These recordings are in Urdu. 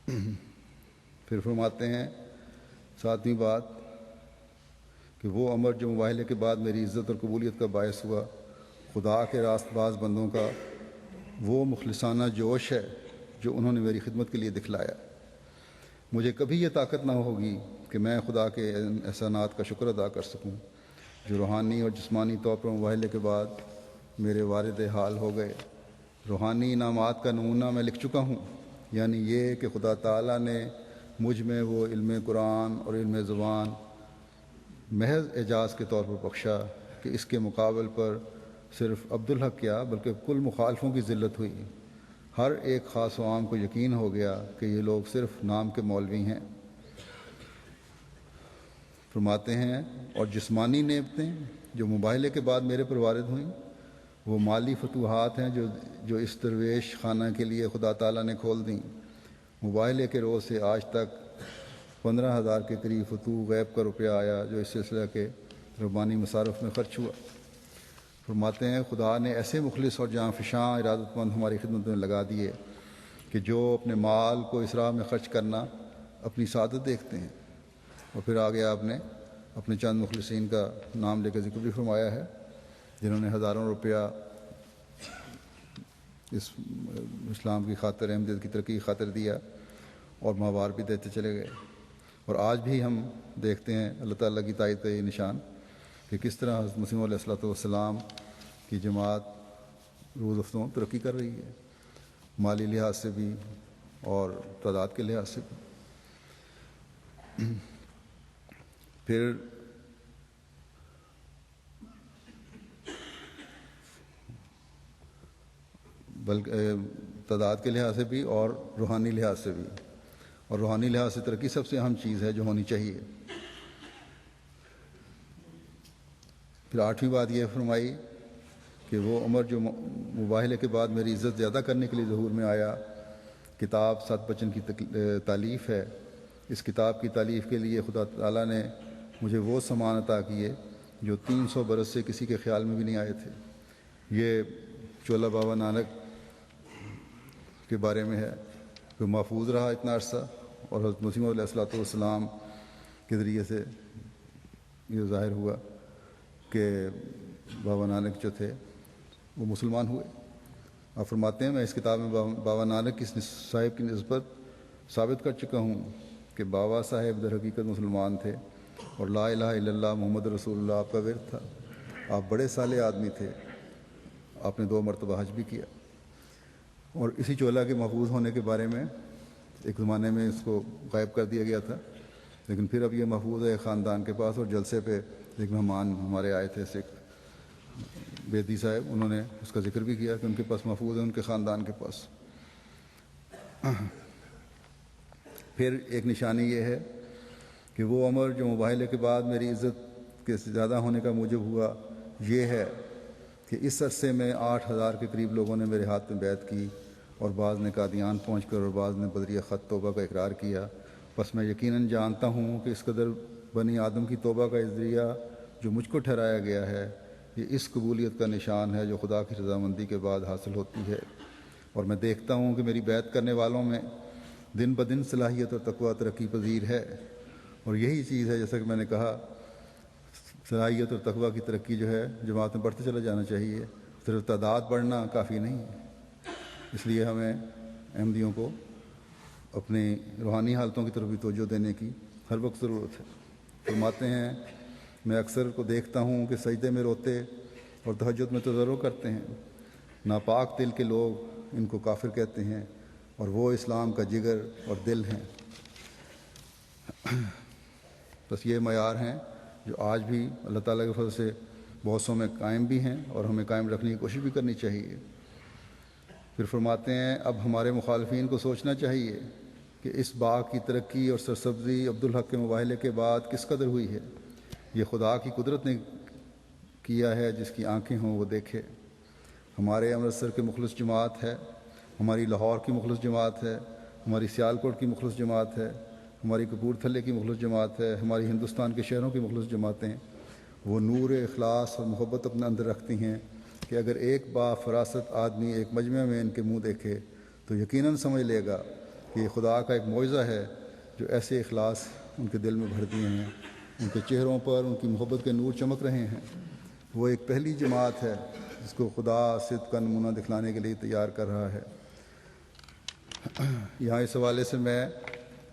پھر فرماتے ہیں ساتویں بات کہ وہ امر جو مباہلے کے بعد میری عزت اور قبولیت کا باعث ہوا، خدا کے راست باز بندوں کا وہ مخلصانہ جوش ہے جو انہوں نے میری خدمت کے لیے دکھلایا۔ مجھے کبھی یہ طاقت نہ ہوگی کہ میں خدا کے احسانات کا شکر ادا کر سکوں جو روحانی اور جسمانی طور پر مباہلے کے بعد میرے وارد حال ہو گئے۔ روحانی انعامات کا نمونہ میں لکھ چکا ہوں، یعنی یہ کہ خدا تعالیٰ نے مجھ میں وہ علم قرآن اور علم زبان محض اعجاز کے طور پر بخشا کہ اس کے مقابل پر صرف عبدالحق کیا بلکہ کل مخالفوں کی ذلت ہوئی۔ ہر ایک خاص و عام کو یقین ہو گیا کہ یہ لوگ صرف نام کے مولوی ہیں۔ فرماتے ہیں اور جسمانی نعمتیں جو مباہلے کے بعد میرے پر وارد ہوئیں وہ مالی فتوحات ہیں جو اس درویش خانہ کے لیے خدا تعالیٰ نے کھول دیں۔ مباہلے کے روز سے آج تک 15,000 کے قریب فتوح غیب کا روپیہ آیا جو اس سلسلہ کے ربانی مصارف میں خرچ ہوا۔ فرماتے ہیں خدا نے ایسے مخلص اور جاں فشاں ارادت مند ہماری خدمت میں لگا دیے کہ جو اپنے مال کو اسراف میں خرچ کرنا اپنی سعادت دیکھتے ہیں۔ اور پھر آگے آپ نے اپنے چند مخلصین کا نام لے کر ذکر بھی فرمایا ہے جنہوں نے ہزاروں روپیہ اس اسلام کی خاطر، احمدیت کی ترقی کی خاطر دیا اور ماہوار بھی دیتے چلے گئے۔ اور آج بھی ہم دیکھتے ہیں اللہ تعالیٰ کی تائید کا یہ نشان کہ کس طرح حضرت مسیح علیہ والسلام کی جماعت روز افزوں ترقی کر رہی ہے، مالی لحاظ سے بھی اور تعداد کے لحاظ سے بھی۔ پھر بلکہ تعداد کے لحاظ سے بھی اور روحانی لحاظ سے بھی، اور روحانی لحاظ سے ترقی سب سے اہم چیز ہے جو ہونی چاہیے۔ پھر آٹھویں بات یہ فرمائی کہ وہ عمر جو مباہلے کے بعد میری عزت زیادہ کرنے کے لیے ظہور میں آیا، کتاب 7 بچن کی تالیف ہے۔ اس کتاب کی تالیف کے لیے خدا تعالیٰ نے مجھے وہ سامان عطا کیے جو 300 برس سے کسی کے خیال میں بھی نہیں آئے تھے۔ یہ چولا بابا نانک کے بارے میں ہے کہ محفوظ رہا اتنا عرصہ، اور حضرت مسیح علیہ والسلام کے ذریعے سے یہ ظاہر ہوا کہ بابا نانک جو تھے وہ مسلمان ہوئے۔ آپ فرماتے ہیں میں اس کتاب میں بابا نانک کی صاحب کی نسبت ثابت کر چکا ہوں کہ بابا صاحب در حقیقت مسلمان تھے اور لا الہ الا اللہ محمد رسول اللہ آپ کا ورد تھا۔ آپ بڑے صالح آدمی تھے، آپ نے 2 مرتبہ حج بھی کیا۔ اور اسی چولا کے محفوظ ہونے کے بارے میں ایک زمانے میں اس کو غائب کر دیا گیا تھا، لیکن پھر اب یہ محفوظ ہے خاندان کے پاس، اور جلسے پہ ایک مہمان ہمارے آئے تھے سکھ بیدی صاحب، انہوں نے اس کا ذکر بھی کیا کہ ان کے پاس محفوظ ہے، ان کے خاندان کے پاس۔ پھر ایک نشانی یہ ہے کہ وہ عمر جو مباہلے کے بعد میری عزت کے زیادہ ہونے کا موجب ہوا یہ ہے کہ اس عرصے میں 8,000 کے قریب لوگوں نے میرے ہاتھ میں بیعت کی، اور بعض نے قادیان پہنچ کر اور بعض نے بدریہ خط توبہ کا اقرار کیا۔ پس میں یقیناً جانتا ہوں کہ اس قدر بنی آدم کی توبہ کا ذریعہ جو مجھ کو ٹھہرایا گیا ہے یہ اس قبولیت کا نشان ہے جو خدا کی رضامندی کے بعد حاصل ہوتی ہے، اور میں دیکھتا ہوں کہ میری بیعت کرنے والوں میں دن بدن صلاحیت اور تقویٰ ترقی پذیر ہے۔ اور یہی چیز ہے جیسا کہ میں نے کہا، صلاحیت اور تقویٰ کی ترقی جو ہے جماعت میں بڑھتے چلا جانا چاہیے، صرف تعداد بڑھنا کافی نہیں ہے۔ اس لیے ہمیں احمدیوں کو اپنی روحانی حالتوں کی طرف بھی توجہ دینے کی ہر وقت ضرورت ہے۔ فرماتے ہیں میں اکثر کو دیکھتا ہوں کہ سجدے میں روتے اور تہجد میں تضرع کرتے ہیں۔ ناپاک دل کے لوگ ان کو کافر کہتے ہیں، اور وہ اسلام کا جگر اور دل ہیں۔ بس یہ معیار ہیں جو آج بھی اللہ تعالیٰ کے فضل سے بہت سو میں قائم بھی ہیں، اور ہمیں قائم رکھنے کی کوشش بھی کرنی چاہیے۔ پھر فرماتے ہیں اب ہمارے مخالفین کو سوچنا چاہیے کہ اس باغ کی ترقی اور سرسبزی عبدالحق کے مباہلے کے بعد کس قدر ہوئی ہے۔ یہ خدا کی قدرت نے کیا ہے، جس کی آنکھیں ہوں وہ دیکھے۔ ہمارے امرتسر کے مخلص جماعت ہے، ہماری لاہور کی مخلص جماعت ہے، ہماری سیالکوٹ کی مخلص جماعت ہے، ہماری کپورتھلے کی مخلص جماعت ہے، ہماری ہندوستان کے شہروں کی مخلص جماعتیں وہ نور اخلاص اور محبت اپنے اندر رکھتی ہیں کہ اگر ایک با فراست آدمی ایک مجمع میں ان کے منہ دیکھے تو یقیناً سمجھ لے گا کہ یہ خدا کا ایک معجزہ ہے جو ایسے اخلاص ان کے دل میں بھر دیے ہیں، ان کے چہروں پر ان کی محبت کے نور چمک رہے ہیں۔ وہ ایک پہلی جماعت ہے جس کو خدا صدق کا نمونہ دکھلانے کے لیے تیار کر رہا ہے۔ یہاں اس حوالے سے میں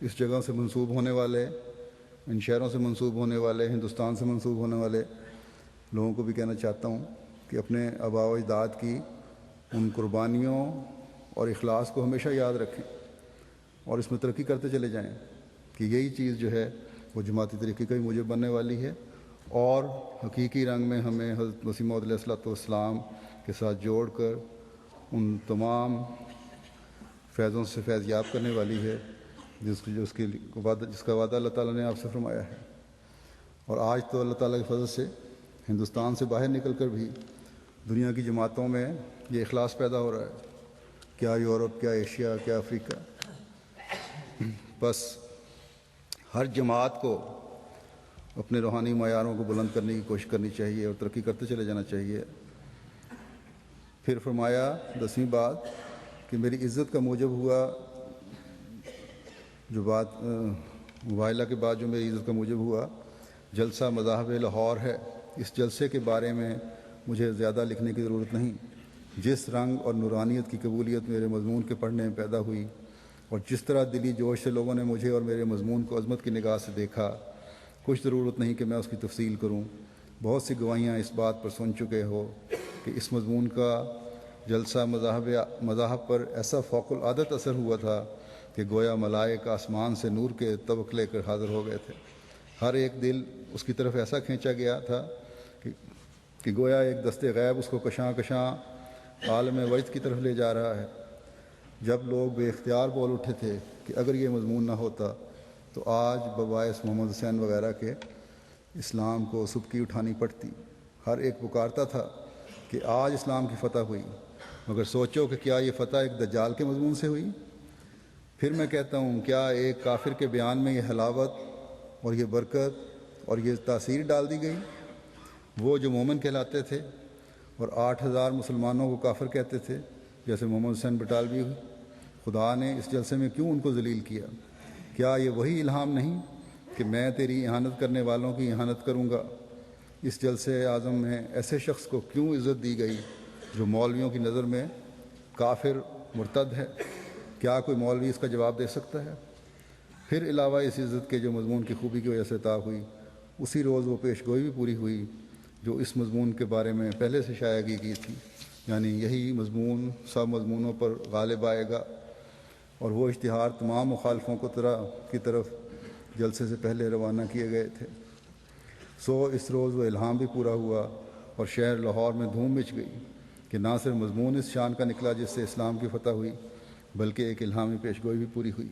اس جگہ سے منسوب ہونے والے، ان شہروں سے منسوب ہونے والے، ہندوستان سے منسوب ہونے والے لوگوں کو بھی کہنا چاہتا ہوں کہ اپنے آباء و اجداد کی ان قربانیوں اور اخلاص کو ہمیشہ یاد رکھیں اور اس میں ترقی کرتے چلے جائیں کہ یہی چیز جو ہے وہ جماعتی طریقے کا بھی موجب بننے والی ہے، اور حقیقی رنگ میں ہمیں حضرت مسیح موعود علیہ الصلوۃ والسلام کے ساتھ جوڑ کر ان تمام فیضوں سے فیض یاب کرنے والی ہے جس کا وعدہ اللہ تعالیٰ نے آپ سے فرمایا ہے۔ اور آج تو اللہ تعالیٰ کے فضل سے ہندوستان سے باہر نکل کر بھی دنیا کی جماعتوں میں یہ اخلاص پیدا ہو رہا ہے، کیا یورپ، کیا ایشیا، کیا افریقہ۔ بس ہر جماعت کو اپنے روحانی معیاروں کو بلند کرنے کی کوشش کرنی چاہیے اور ترقی کرتے چلے جانا چاہیے۔ پھر فرمایا 10ویں بات کہ میری عزت کا موجب ہوا، جو بات مباہلہ کے بعد جو میری عزت کا موجب ہوا جلسہ مذاہب لاہور ہے۔ اس جلسے کے بارے میں مجھے زیادہ لکھنے کی ضرورت نہیں۔ جس رنگ اور نورانیت کی قبولیت میرے مضمون کے پڑھنے میں پیدا ہوئی اور جس طرح دلی جوش سے لوگوں نے مجھے اور میرے مضمون کو عظمت کی نگاہ سے دیکھا، کچھ ضرورت نہیں کہ میں اس کی تفصیل کروں۔ بہت سی گواہیاں اس بات پر سن چکے ہو کہ اس مضمون کا جلسہ مذاہب پر ایسا فوق العادت اثر ہوا تھا کہ گویا ملائک آسمان سے نور کے طبق لے کر حاضر ہو گئے تھے۔ ہر ایک دل اس کی طرف ایسا کھینچا گیا تھا کہ گویا ایک دست غیب اس کو کشاں کشاں عالم وجد کی طرف لے جا رہا ہے۔ جب لوگ بے اختیار بول اٹھے تھے کہ اگر یہ مضمون نہ ہوتا تو آج بباعث محمد حسین وغیرہ کے اسلام کو سبکی اٹھانی پڑتی۔ ہر ایک پکارتا تھا کہ آج اسلام کی فتح ہوئی، مگر سوچو کہ کیا یہ فتح ایک دجال کے مضمون سے ہوئی؟ پھر میں کہتا ہوں، کیا ایک کافر کے بیان میں یہ حلاوت اور یہ برکت اور یہ تاثیر ڈال دی گئی؟ وہ جو مومن کہلاتے تھے اور 8000 مسلمانوں کو کافر کہتے تھے، جیسے محمد حسین بٹالوی، خدا نے اس جلسے میں کیوں ان کو ذلیل کیا؟ کیا یہ وہی الہام نہیں کہ میں تیری اہانت کرنے والوں کی اہانت کروں گا؟ اس جلسے اعظم میں ایسے شخص کو کیوں عزت دی گئی جو مولویوں کی نظر میں کافر مرتد ہے؟ کیا کوئی مولوی اس کا جواب دے سکتا ہے؟ پھر علاوہ اس عزت کے جو مضمون کی خوبی کی وجہ سے عطا ہوئی، اسی روز وہ پیش گوئی بھی پوری ہوئی جو اس مضمون کے بارے میں پہلے سے شائع کی تھی، یعنی یہی مضمون سب مضمونوں پر غالب آئے گا، اور وہ اشتہار تمام مخالفوں کی طرف جلسے سے پہلے روانہ کیے گئے تھے۔ سو اس روز وہ الہام بھی پورا ہوا اور شہر لاہور میں دھوم مچ گئی کہ نہ صرف مضمون اس شان کا نکلا جس سے اسلام کی فتح ہوئی، بلکہ ایک الہامی پیش گوئی بھی پوری ہوئی۔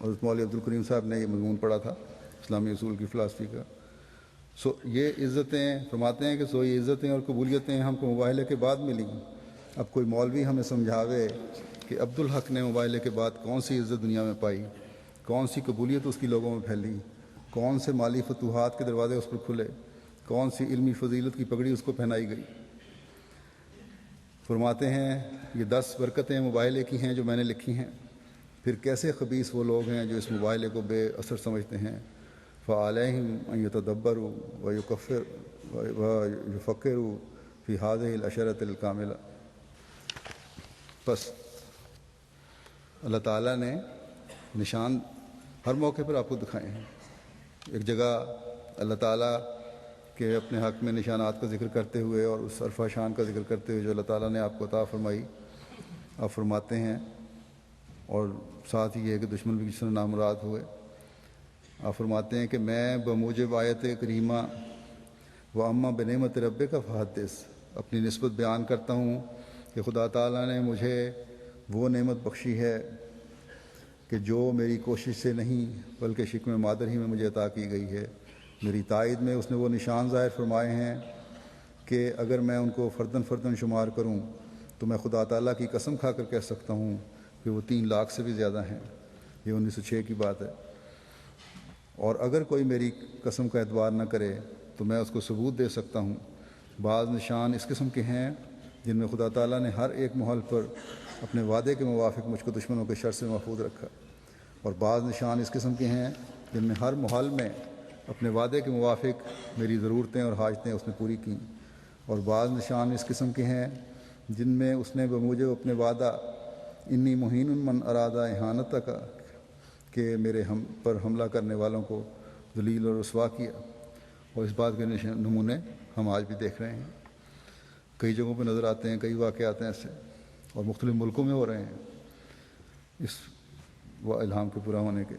حضرت مولوی عبدالکریم صاحب نے یہ مضمون پڑھا تھا اسلامی اصول کی فلاسفی کا۔ یہ عزتیں فرماتے ہیں کہ یہ عزتیں اور قبولیتیں ہم کو مباہلے کے بعد ملیں۔ اب کوئی مولوی ہمیں سمجھاوے کہ عبدالحق نے مباہلے کے بعد کون سی عزت دنیا میں پائی، کون سی قبولیت اس کی لوگوں میں پھیلی، کون سے مالی فتوحات کے دروازے اس پر کھلے، کون سی علمی فضیلت کی پگڑی اس کو پہنائی گئی۔ فرماتے ہیں یہ 10 برکتیں مباہلے کی ہیں جو میں نے لکھی ہیں۔ پھر کیسے خبیث وہ لوگ ہیں جو اس مباہلے کو بے اثر سمجھتے ہیں۔ فعلیہم ان یتدبروا ویفکروا فی ہذہ العشرۃ الکاملہ۔ بس اللہ تعالیٰ نے نشان ہر موقع پر آپ کو دکھائے ہیں۔ ایک جگہ اللہ تعالیٰ کے اپنے حق میں نشانات کا ذکر کرتے ہوئے اور اس عرفہ شان کا ذکر کرتے ہوئے جو اللہ تعالیٰ نے آپ کو عطا فرمائی، آپ فرماتے ہیں، اور ساتھ ہی یہ کہ دشمن بھی کس طرح نامراد ہوئے۔ آپ فرماتے ہیں کہ میں بموجب آیت کریمہ و اما بنعمت رب کا فحدث اپنی نسبت بیان کرتا ہوں کہ خدا تعالیٰ نے مجھے وہ نعمت بخشی ہے کہ جو میری کوشش سے نہیں بلکہ شکم مادر ہی میں مجھے عطا کی گئی ہے۔ میری تائید میں اس نے وہ نشان ظاہر فرمائے ہیں کہ اگر میں ان کو فردن فردن شمار کروں تو میں خدا تعالیٰ کی قسم کھا کر کہہ سکتا ہوں کہ وہ 3 لاکھ سے بھی زیادہ ہیں۔ یہ 1906 کی بات ہے۔ اور اگر کوئی میری قسم کا اعتبار نہ کرے تو میں اس کو ثبوت دے سکتا ہوں۔ بعض نشان اس قسم کے ہیں جن میں خدا تعالیٰ نے ہر ایک محل پر اپنے وعدے کے موافق مجھ کو دشمنوں کے شر سے محفوظ رکھا، اور بعض نشان اس قسم کے ہیں جن میں ہر محال میں اپنے وعدے کے موافق میری ضرورتیں اور حاجتیں اس نے پوری کیں، اور بعض نشان اس قسم کے ہیں جن میں اس نے بموجب اپنے وعدہ انی مہین من ارادہ احانت کا کہ میرے پر حملہ کرنے والوں کو ذلیل اور رسوا کیا۔ اور اس بات کے نمونے ہم آج بھی دیکھ رہے ہیں، کئی جگہوں پہ نظر آتے ہیں، کئی واقعات ہیں ایسے، اور مختلف ملکوں میں ہو رہے ہیں اس الہام کے پورا ہونے کے۔